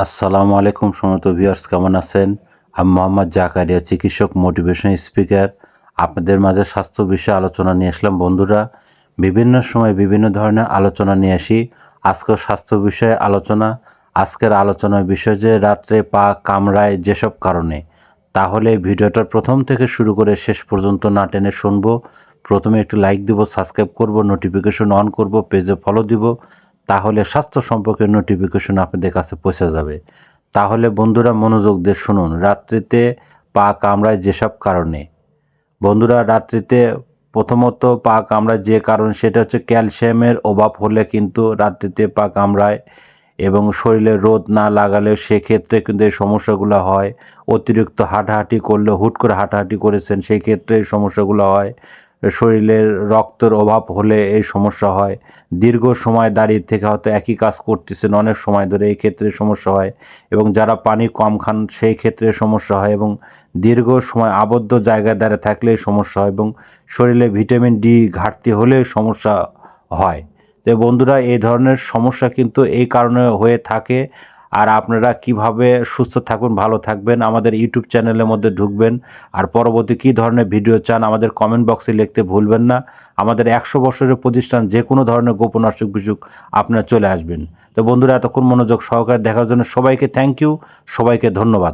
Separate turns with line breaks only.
আসসালামু আলাইকুম সমস্ত ভিউয়ার্স, কেমন আছেন? আমি মোহাম্মদ জাকারিয়া, চিকিৎসক, মোটিভেশন স্পিকার। আপনাদের মাঝে স্বাস্থ্য বিষয়ে আলোচনা নিয়ে আসলাম। বন্ধুরা, বিভিন্ন সময় বিভিন্ন ধরনের আলোচনা নিয়ে আসি। আজকেও স্বাস্থ্য বিষয়ে আলোচনা। আজকের আলোচনার বিষয় যে রাত্রে পা কামড়ায় যেসব কারণে। তাহলে ভিডিওটার প্রথম থেকে শুরু করে শেষ পর্যন্ত না টেনে শুনবো। প্রথমে একটু লাইক দিব, সাবস্ক্রাইব করব, নোটিফিকেশন অন করব, পেজে ফলো দিব। তাহলে স্বাস্থ্য সম্পর্কে নোটিফিকেশন আপনাদের কাছে পৌঁছে যাবে। তাহলে বন্ধুরা মনোযোগ দিয়ে শুনুন। রাত্রিতে পা কামড়ায় যেসব কারণে। বন্ধুরা, রাত্রিতে প্রথমত পা কামড়ায় যে কারণ সেটা হচ্ছে ক্যালসিয়ামের অভাব হলে কিন্তু রাত্রিতে পা কামড়ায়, এবং শরীরে রোদ না লাগালেও সেক্ষেত্রে কিন্তু এই সমস্যাগুলো হয়। অতিরিক্ত হাঁটাহাঁটি করলে, হুট করে হাঁটাহাঁটি করেছেন, সেই ক্ষেত্রে এই সমস্যাগুলো হয়। শরীরের রক্তের অভাব হলে এই সমস্যা হয়। দীর্ঘ সময় দাঁড়িয়ে থেকে হয়তো একই কাজ করতেছেন অনেক সময় ধরে, এই ক্ষেত্রে সমস্যা হয়। এবং যারা পানি কম খান সেই ক্ষেত্রে সমস্যা হয়। এবং দীর্ঘ সময় আবদ্ধ জায়গায় দাঁড়িয়ে থাকলে সমস্যা হয়। এবং শরীরে ভিটামিন ডি ঘাটতি হলে সমস্যা হয়। তো বন্ধুরা, এই ধরনের সমস্যা কিন্তু এই কারণে হয়ে থাকে। আর আপনারা কিভাবে সুস্থ থাকবেন, ভালো থাকবেন, আমাদের ইউটিউব চ্যানেলের মধ্যে ঢুকবেন। আর পরবর্তী কী ধরনের ভিডিও চান আমাদের কমেন্ট বক্সে লিখতে ভুলবেন না। আমাদের 100 বছরের প্রতিষ্ঠান, যে কোনো ধরনের গোপন অসুখ বিসুখ আপনারা চলে আসবেন। তো বন্ধুরা, এতক্ষণ মনোযোগ সহকারে দেখার জন্য সবাইকে থ্যাংক ইউ, সবাইকে ধন্যবাদ।